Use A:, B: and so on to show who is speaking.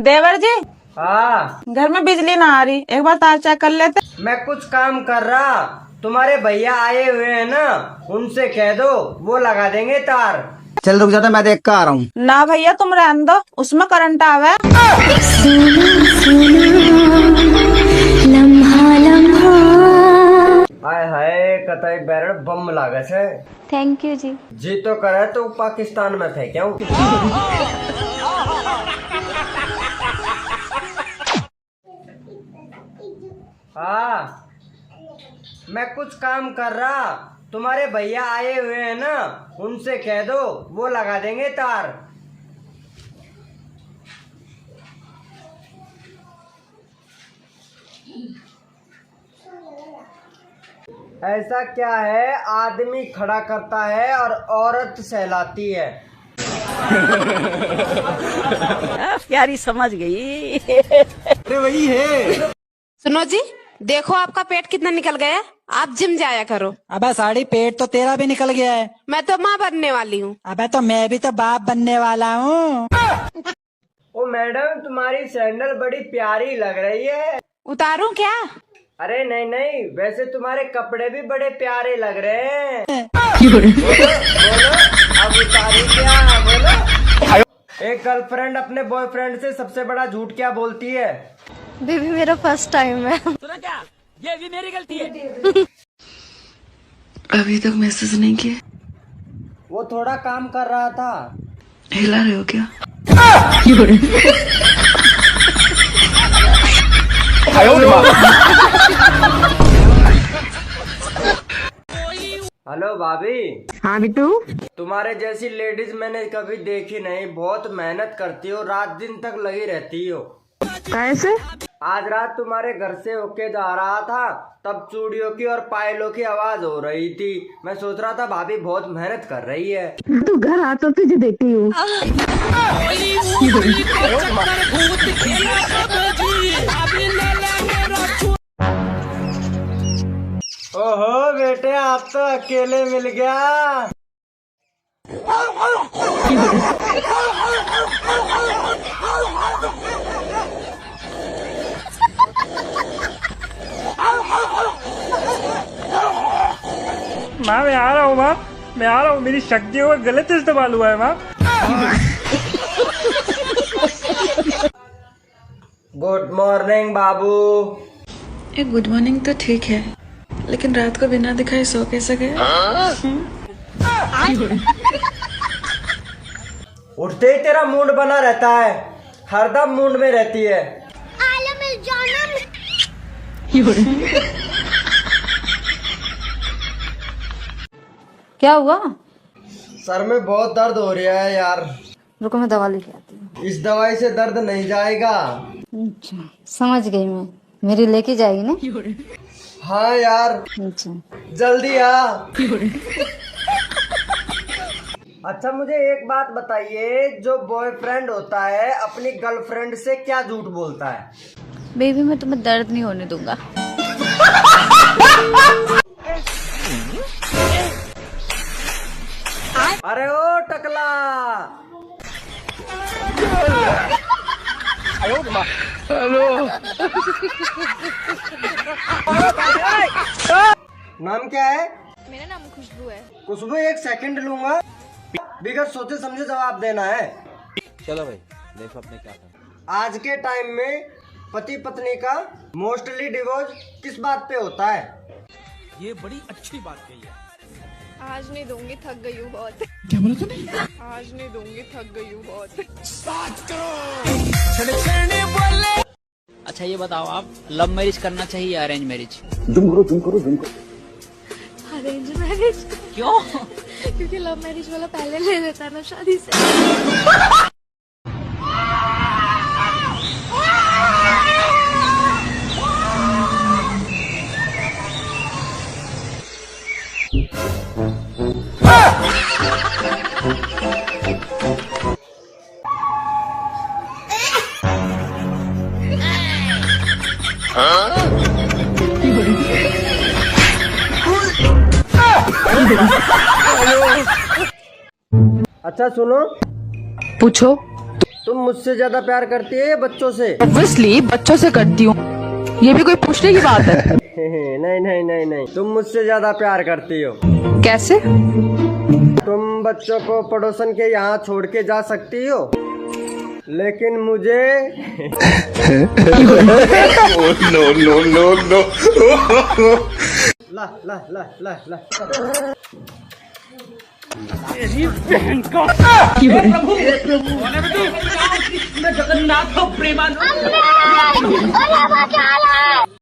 A: देवर जी,
B: हाँ,
A: घर में बिजली ना आ रही, एक बार तार चेक कर लेते।
B: मैं कुछ काम कर रहा। तुम्हारे भैया आए हुए हैं ना, उनसे कह दो, वो लगा देंगे तार।
C: चल रुक जाता, मैं देख कर आ रहा हूँ।
A: ना भैया तुम रहने दो, उसमें करंट आवे।
B: हाय हाय, कतई बैरन बम लागत है।
D: थैंक यू जी।
B: जी तो करे तो पाकिस्तान में फेंक्याऊं। हाँ, मैं कुछ काम कर रहा। तुम्हारे भैया आए हुए हैं ना, उनसे कह दो, वो लगा देंगे तार। ऐसा क्या है, आदमी खड़ा करता है और औरत सहलाती है।
A: प्यारी समझ गई।
C: अरे वही है।
E: सुनो जी, देखो आपका पेट कितना निकल गया है, आप जिम जाया करो।
F: अबे साड़ी, पेट तो तेरा भी निकल गया है।
E: मैं तो माँ बनने वाली हूँ।
F: अबे तो मैं भी तो बाप बनने वाला हूँ।
B: ओ मैडम, तुम्हारी सैंडल बड़ी प्यारी लग रही है।
E: उतारूं क्या?
B: अरे नहीं नहीं, वैसे तुम्हारे कपड़े भी बड़े प्यारे लग रहे हैं। बोलो, अब उतारी क्या? बोलो। एक गर्लफ्रेंड अपने बॉयफ्रेंड से सबसे बड़ा झूठ क्या बोलती है?
D: बेबी मेरा फर्स्ट टाइम है।
F: सुना क्या? ये भी मेरी गलती है।
G: अभी तक मैसेज नहीं किए।
B: वो थोड़ा काम कर रहा था।
G: हिला रहे हो क्या?
B: हेलो भाभी।
E: हाँ बिट्टू।
B: तुम्हारे जैसी लेडीज मैंने कभी देखी नहीं। बहुत मेहनत करती हो, रात दिन तक लगी रहती हो।
E: कैसे?
B: आज रात तुम्हारे घर से होके जा रहा था, तब चूड़ियों की और पायलों की आवाज हो रही थी। मैं सोच रहा था भाभी बहुत मेहनत कर रही है।
E: तू घर आ तो तुझे देखती हूँ।
B: ओहो बेटे, आप तो अकेले मिल गया।
H: माँ मैं आ रहा हूँ, माँ मैं आ रहा हूँ। मेरी शक्तियों का गलत इस्तेमाल हुआ है माँ।
B: गुड मॉर्निंग बाबू।
G: ये गुड मॉर्निंग तो ठीक है, लेकिन रात को बिना दिखाए सो कैसे गए?
B: उठते ही तेरा मूड बना रहता है, हरदम मूड में रहती है।
D: क्या हुआ?
B: सर में बहुत दर्द हो रहा है यार।
D: रुको मैं दवा लेके आती हूँ।
B: इस दवाई से दर्द नहीं जाएगा।
D: अच्छा समझ गई मैं, मेरी लेके जाएगी ना?
B: हाँ यार,
D: अच्छा
B: जल्दी आ। अच्छा मुझे एक बात बताइए, जो बॉयफ्रेंड होता है अपनी गर्लफ्रेंड से क्या झूठ बोलता है?
D: बेबी मैं तुम्हें दर्द नहीं होने दूंगा।
B: अरे ओ टकला, नाम क्या है?
D: मेरा नाम खुशबू है।
B: खुशबू, एक सेकंड लूंगा। बिगर सोचे समझे जवाब देना है।
C: चलो भाई, देखो अपने क्या था।
B: आज के टाइम में पति पत्नी का मोस्टली डिवोर्स किस बात पे होता है?
F: ये बड़ी अच्छी बात कही है।
I: आज नहीं दूंगी, थक गई हूँ बहुत।
F: क्या बोला तूने?
I: आज नहीं दूंगी, थक गई हूँ बहुत।
F: अच्छा ये बताओ, आप लव मैरिज करना चाहिए या अरेंज मैरिज?
I: Arrange marriage.
F: क्यों?
I: क्योंकि लव मैरिज वाला पहले ले लेता है ना शादी से।
B: अच्छा सुनो,
E: पूछो।
B: तुम मुझसे ज्यादा प्यार करती है बच्चों से?
A: ऑब्वियसली बच्चों से करती हूँ, ये भी कोई पूछने की बात है?
B: नहीं नहीं नहीं नहीं, तुम मुझसे ज्यादा प्यार करती हो।
A: कैसे?
B: तुम बच्चों को पड़ोसन के यहाँ छोड़ के जा सकती हो, लेकिन मुझे
C: नो नो नो नो।
B: ला ला ला ला ला।
F: जगन्नाथ प्रेमानंद